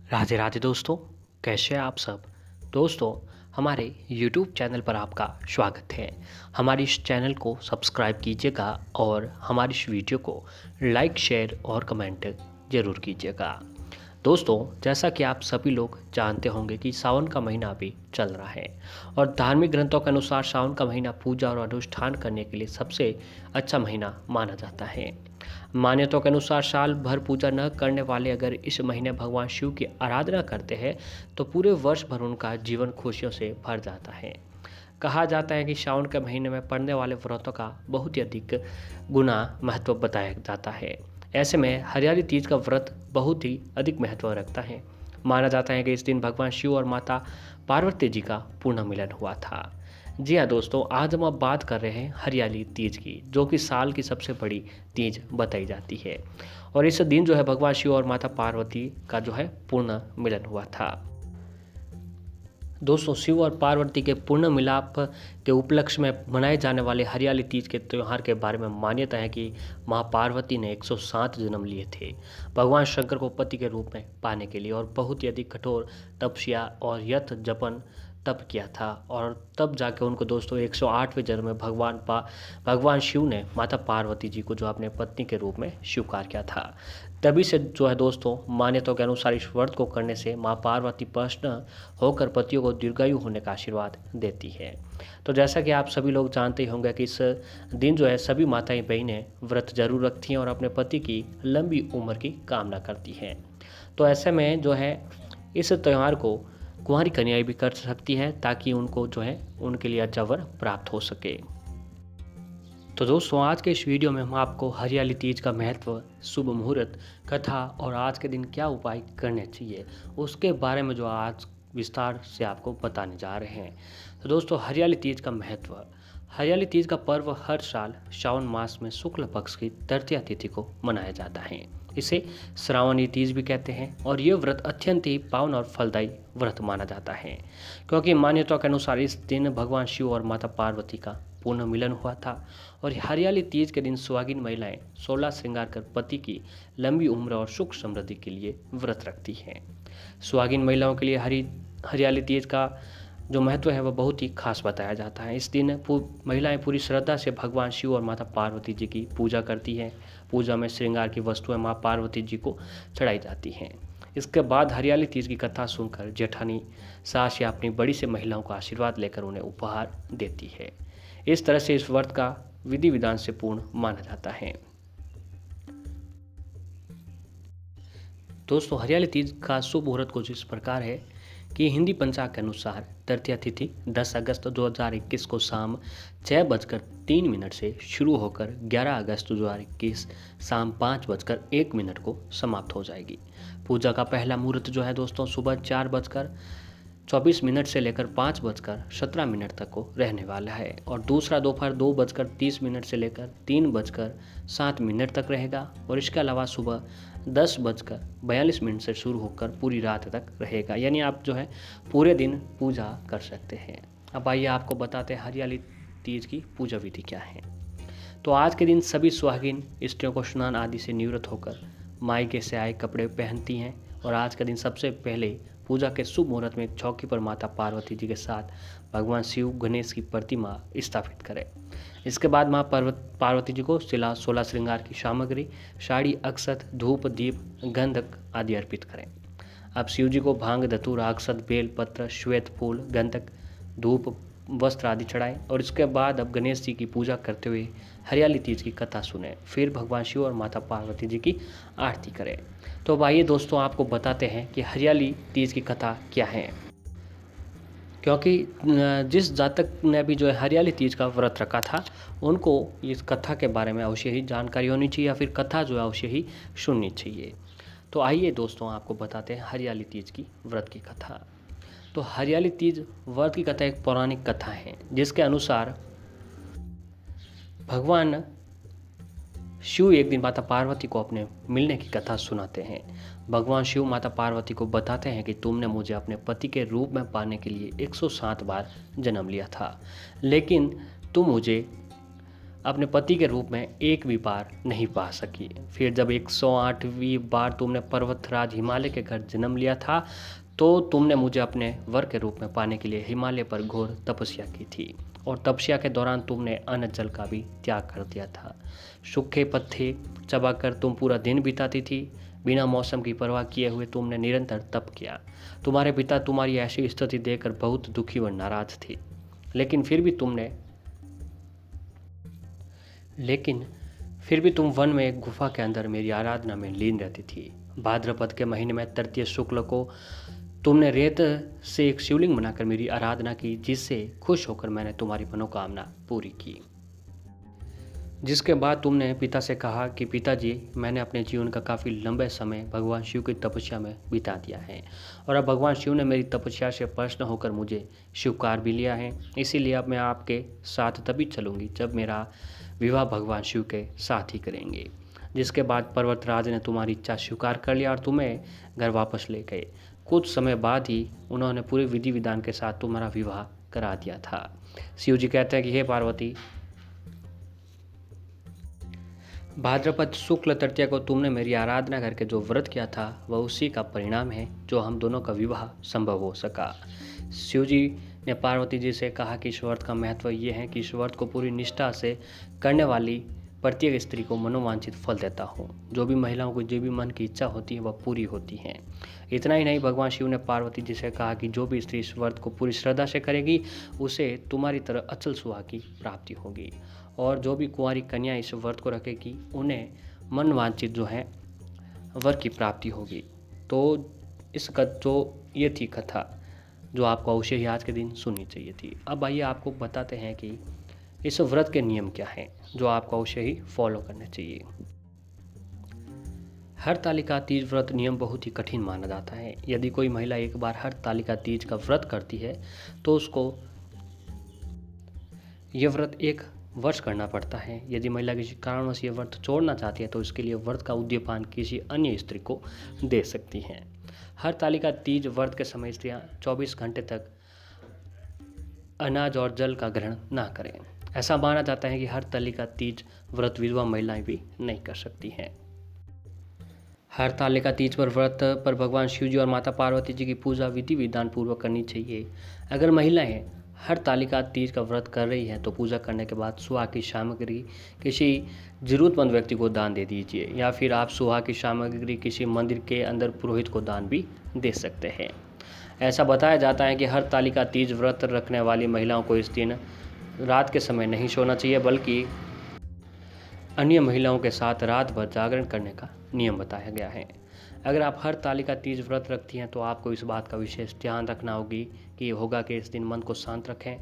राधे राधे दोस्तों, कैसे हैं आप सब। दोस्तों, हमारे YouTube चैनल पर आपका स्वागत है। हमारे इस चैनल को सब्सक्राइब कीजिएगा और हमारी इस वीडियो को लाइक शेयर और कमेंट ज़रूर कीजिएगा। दोस्तों, जैसा कि आप सभी लोग जानते होंगे कि सावन का महीना अभी चल रहा है और धार्मिक ग्रंथों के अनुसार सावन का महीना पूजा और अनुष्ठान करने के लिए सबसे अच्छा महीना माना जाता है। मान्यताओं के अनुसार साल भर पूजा न करने वाले अगर इस महीने भगवान शिव की आराधना करते हैं तो पूरे वर्ष भर उनका जीवन खुशियों से भर जाता है। कहा जाता है कि सावन के महीने में पड़ने वाले व्रतों का बहुत ही अधिक गुना महत्व बताया जाता है। ऐसे में हरियाली तीज का व्रत बहुत ही अधिक महत्व रखता है। माना जाता है कि इस दिन भगवान शिव और माता पार्वती जी का पुनः मिलन हुआ था। जी हाँ दोस्तों, आज हम अब बात कर रहे हैं हरियाली तीज की, जो कि साल की सबसे बड़ी तीज बताई जाती है। और इस दिन जो है भगवान शिव और माता पार्वती का जो है पुनः मिलन हुआ था। दोस्तों, शिव और पार्वती के पूर्ण मिलाप के उपलक्ष्य में मनाए जाने वाले हरियाली तीज के त्यौहार के बारे में मान्यता है कि मां पार्वती ने 107 जन्म लिए थे भगवान शंकर को पति के रूप में पाने के लिए, और बहुत ही अधिक कठोर तपस्या और यथ जपन तप किया था। और तब जाके उनको दोस्तों 108वें जन्म में भगवान शिव ने माता पार्वती जी को जो अपने पत्नी के रूप में स्वीकार किया था। तभी से जो है दोस्तों, मान्यताओं के अनुसार इस व्रत को करने से माँ पार्वती प्रसन्न होकर पतियों को दीर्घायु होने का आशीर्वाद देती है। तो जैसा कि आप सभी लोग जानते ही होंगे कि इस दिन जो है सभी माताएं बहनें व्रत जरूर रखती हैं और अपने पति की लंबी उम्र की कामना करती हैं। तो ऐसे में जो है इस त्यौहार को कुंवारी कन्याएं भी कर सकती हैं ताकि उनको जो है उनके लिए अच्छा वर प्राप्त हो सके। तो दोस्तों, आज के इस वीडियो में हम आपको हरियाली तीज का महत्व, शुभ मुहूर्त, कथा और आज के दिन क्या उपाय करने चाहिए उसके बारे में जो आज विस्तार से आपको बताने जा रहे हैं। तो दोस्तों, हरियाली तीज का महत्व। हरियाली तीज का पर्व हर साल श्रावण मास में शुक्ल पक्ष की तृतीया तिथि को मनाया जाता है। इसे श्रावणी तीज भी कहते हैं और ये व्रत अत्यंत ही पावन और फलदायी व्रत माना जाता है, क्योंकि मान्यताओं के अनुसार इस दिन भगवान शिव और माता पार्वती का पुनः मिलन हुआ था। और हरियाली तीज के दिन सुहागिन महिलाएं 16 श्रृंगार कर पति की लंबी उम्र और सुख समृद्धि के लिए व्रत रखती हैं। सुहागिन महिलाओं के लिए हरियाली तीज का जो महत्व है वह बहुत ही खास बताया जाता है। इस दिन महिलाएं पूरी श्रद्धा से भगवान शिव और माता पार्वती जी की पूजा करती हैं। पूजा में श्रृंगार की वस्तुएं माँ पार्वती जी को चढ़ाई जाती हैं। इसके बाद हरियाली तीज की कथा सुनकर जेठानी सास या अपनी बड़ी से महिलाओं का आशीर्वाद लेकर उन्हें उपहार देती है। इस तरह से इस व्रत का विधि विधान से पूर्ण माना जाता है। दोस्तों, हरियाली तीज का शुभ मुहूर्त कुछ इस प्रकार है कि हिंदी पंचांग के अनुसार तृतीया तिथि 10 अगस्त 2021 को शाम 6:03 से शुरू होकर 11 अगस्त 2021 शाम 5:01 को समाप्त हो जाएगी। पूजा का पहला मुहूर्त जो है दोस्तों सुबह 4:24 से लेकर 5:17 तक को रहने वाला है, और दूसरा दोपहर 2:30 से लेकर 3:07 तक रहेगा। और इसके अलावा सुबह 10:42 से शुरू होकर पूरी रात तक रहेगा, यानी आप जो है पूरे दिन पूजा कर सकते हैं। अब आइए आपको बताते हैं हरियाली तीज की पूजा विधि क्या है। तो आज के दिन सभी सुहागिन स्त्रियों को स्नान आदि से निवृत्त होकर मायके से आए कपड़े पहनती हैं, और आज का दिन सबसे पहले पूजा के शुभ मुहूर्त में एक चौकी पर माता पार्वती जी के साथ भगवान शिव गणेश की प्रतिमा स्थापित करें। इसके बाद माँ पार्वती जी को 16 श्रृंगार की सामग्री, साड़ी, अक्षत, धूप, दीप, गंधक आदि अर्पित करें। अब शिव जी को भांग, धतूरा, अक्षत, बेल पत्र, श्वेत फूल, गंधक, धूप, वस्त्र आदि चढ़ाएं। और इसके बाद अब गणेश जी की पूजा करते हुए हरियाली तीज की कथा सुने, फिर भगवान शिव और माता पार्वती जी की आरती करें। तो आइए दोस्तों, आपको बताते हैं कि हरियाली तीज की कथा क्या है। क्योंकि जिस जातक ने भी जो है हरियाली तीज का व्रत रखा था उनको इस कथा के बारे में अवश्य ही जानकारी होनी चाहिए, या फिर कथा जो है अवश्य ही सुननी चाहिए। तो आइए दोस्तों, आपको बताते हैं हरियाली तीज की व्रत की कथा। तो हरियाली तीज व्रत की कथा एक पौराणिक कथा है, जिसके अनुसार भगवान शिव एक दिन माता पार्वती को अपने मिलने की कथा सुनाते हैं। भगवान शिव माता पार्वती को बताते हैं कि तुमने मुझे अपने पति के रूप में पाने के लिए 107 बार जन्म लिया था, लेकिन तुम मुझे अपने पति के रूप में एक भी बार नहीं पा सकी। फिर जब 108वीं बार तुमने पर्वतराज हिमालय के घर जन्म लिया था तो तुमने मुझे अपने वर के रूप में पाने के लिए हिमालय पर घोर तपस्या की थी, और तपस्या के दौरान तुमने अन्न जल का भी त्याग कर दिया था। सूखे पत्ते चबाकर तुम पूरा दिन बिताती थी। बिना मौसम की परवाह किए हुए तुमने निरंतर तप किया। तुम्हारे पिता तुम्हारी ऐसी स्थिति देखकर बहुत दुखी व नाराज थे, लेकिन फिर भी तुम वन में एक गुफा के अंदर मेरी आराधना में लीन रहती थी। भाद्रपद के महीने में तृतीय शुक्ल को तुमने रेत से एक शिवलिंग बनाकर मेरी आराधना की, जिससे खुश होकर मैंने तुम्हारी मनोकामना पूरी की। जिसके बाद तुमने पिता से कहा कि पिताजी, मैंने अपने जीवन का काफ़ी लंबे समय भगवान शिव की तपस्या में बिता दिया है, और अब भगवान शिव ने मेरी तपस्या से प्रसन्न होकर मुझे स्वीकार भी लिया है। इसीलिए अब मैं आपके साथ तभी चलूँगी जब मेरा विवाह भगवान शिव के साथ ही करेंगे। जिसके बाद पर्वतराज ने तुम्हारी इच्छा स्वीकार कर लिया और तुम्हें घर वापस ले गए। कुछ समय बाद ही उन्होंने पूरे विधि विधान के साथ तुम्हारा विवाह करा दिया था। शिव जी कहते हैं कि हे पार्वती, भाद्रपद शुक्ल तृतीया को तुमने मेरी आराधना करके जो व्रत किया था वह उसी का परिणाम है जो हम दोनों का विवाह संभव हो सका। शिव जी ने पार्वती जी से कहा कि इस व्रत का महत्व ये है कि इस व्रत को पूरी निष्ठा से करने वाली प्रत्येक स्त्री को मनोवांछित फल देता हूँ। जो भी महिलाओं को जो भी मन की इच्छा होती है वह पूरी होती है। इतना ही नहीं, भगवान शिव ने पार्वती जी से कहा कि जो भी स्त्री इस व्रत को पूरी श्रद्धा से करेगी उसे तुम्हारी तरह अचल सुहाग की प्राप्ति होगी, और जो भी कुंवारी कन्या इस व्रत को रखेगी उन्हें मन वांछित जो है वर की प्राप्ति होगी। तो ये थी कथा जो आपको अवश्य ही आज के दिन सुननी चाहिए थी। अब आइए आपको बताते हैं कि इस व्रत के नियम क्या हैं जो आपको अवश्य ही फॉलो करने चाहिए। हरतालिका तीज व्रत नियम बहुत ही कठिन माना जाता है। यदि कोई महिला एक बार हरतालिका तीज का व्रत करती है तो उसको यह व्रत 1 वर्ष करना पड़ता है। यदि महिला किसी कारणवश ये व्रत छोड़ना चाहती है तो उसके लिए व्रत का उद्यापन किसी अन्य स्त्री को दे सकती हैं। हरतालिका तीज व्रत के समय स्त्रियां 24 घंटे तक अनाज और जल का ग्रहण ना करें। ऐसा माना जाता है कि हरतालिका तीज व्रत विधवा महिलाएं भी नहीं कर सकती हैं। हरतालिका तीज पर व्रत पर भगवान शिव जी और माता पार्वती जी की पूजा विधि विधान पूर्वक करनी चाहिए। अगर महिलाएं हरतालिका तीज का व्रत कर रही है तो पूजा करने के बाद सुहा की सामग्री किसी जरूरतमंद व्यक्ति को दान दे दीजिए, या फिर आप सुहा की सामग्री किसी मंदिर के अंदर पुरोहित को दान भी दे सकते हैं। ऐसा बताया जाता है कि हरतालिका तीज व्रत रखने वाली महिलाओं को इस दिन रात के समय नहीं सोना चाहिए, बल्कि अन्य महिलाओं के साथ रात भर जागरण करने का नियम बताया गया है। अगर आप हरतालिका तीज व्रत रखती हैं तो आपको इस बात का विशेष ध्यान रखना होगा कि इस दिन मन को शांत रखें,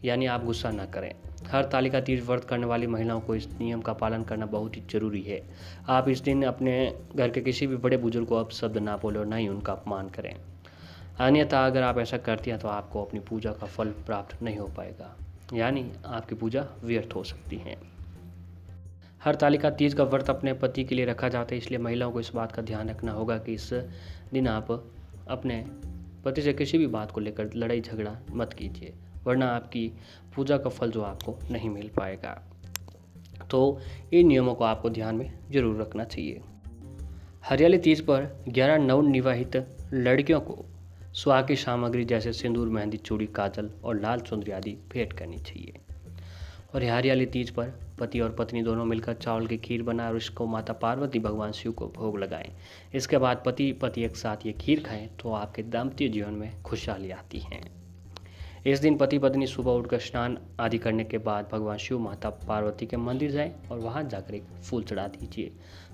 यानी आप गुस्सा न करें। हरतालिका तीज व्रत करने वाली महिलाओं को इस नियम का पालन करना बहुत ही जरूरी है। आप इस दिन अपने घर के किसी भी बड़े बुजुर्ग को अपशब्द ना बोले और ना ही उनका अपमान करें। अन्यथा अगर आप ऐसा करती हैं तो आपको अपनी पूजा का फल प्राप्त नहीं हो पाएगा, यानी आपकी पूजा व्यर्थ हो सकती है। हरतालिका तीज का व्रत अपने पति के लिए रखा जाता है, इसलिए महिलाओं को इस बात का ध्यान रखना होगा कि इस दिन आप अपने पति से किसी भी बात को लेकर लड़ाई झगड़ा मत कीजिए, वरना आपकी पूजा का फल जो आपको नहीं मिल पाएगा। तो इन नियमों को आपको ध्यान में जरूर रखना चाहिए। हरियाली तीज पर 11 नवनिवाहित लड़कियों को सुहाग की सामग्री जैसे सिंदूर, मेहंदी, चूड़ी, काजल और लाल चुंदरी आदि भेंट करनी चाहिए। और हरियाली तीज पर पति और पत्नी दोनों मिलकर चावल की खीर बनाएं और इसको माता पार्वती भगवान शिव को भोग लगाएं। इसके बाद पति एक साथ ये खीर खाएं तो आपके दाम्पत्य जीवन में खुशहाली आती है। इस दिन पति पत्नी सुबह उठकर स्नान आदि करने के बाद भगवान शिव माता पार्वती के मंदिर जाएं और वहां जाकर एक फूल चढ़ा दीजिए।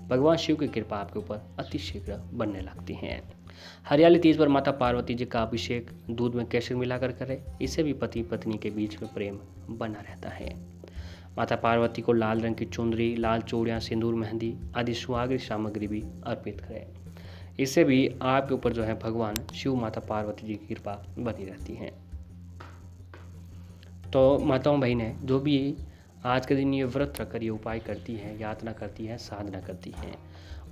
भगवान शिव की कृपा आपके ऊपर अति शीघ्र बनने लगती है। हरियाली तीज पर माता पार्वती जी का अभिषेक दूध में केसर मिलाकर करें, इससे भी पति पत्नी के बीच में प्रेम बना रहता है। माता पार्वती को लाल रंग की चुंदरी, लाल चूड़ियाँ, सिंदूर, मेहंदी आदि सुहागरी सामग्री भी अर्पित करें। इससे भी आपके ऊपर जो है भगवान शिव माता पार्वती जी की कृपा बनी रहती है। तो माताओं बहनें जो भी आज के दिन ये व्रत रखकर ये उपाय करती हैं, यातना करती हैं, साधना करती हैं,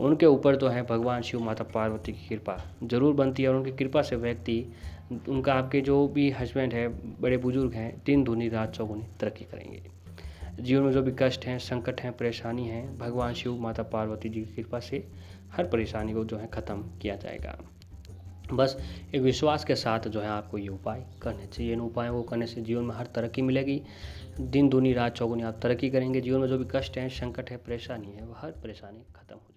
उनके ऊपर जो है भगवान शिव माता पार्वती की कृपा जरूर बनती है। और उनकी कृपा से व्यक्ति आपके जो भी हस्बैंड है, बड़े बुजुर्ग हैं, दिन दूनी रात चौगुनी तरक्की करेंगे। जीवन में जो भी कष्ट हैं, संकट हैं, परेशानी हैं, भगवान शिव, माता पार्वती जी की कृपा से हर परेशानी को जो है ख़त्म किया जाएगा। बस एक विश्वास के साथ जो है आपको ये उपाय करने चाहिए। इन उपायों को करने से जीवन में हर तरक्की मिलेगी। दिन दूनी रात चौगुनी आप तरक्की करेंगे। जीवन में जो भी कष्ट हैं, संकट है, परेशानी है, वह हर परेशानी खत्म हो जाएगी।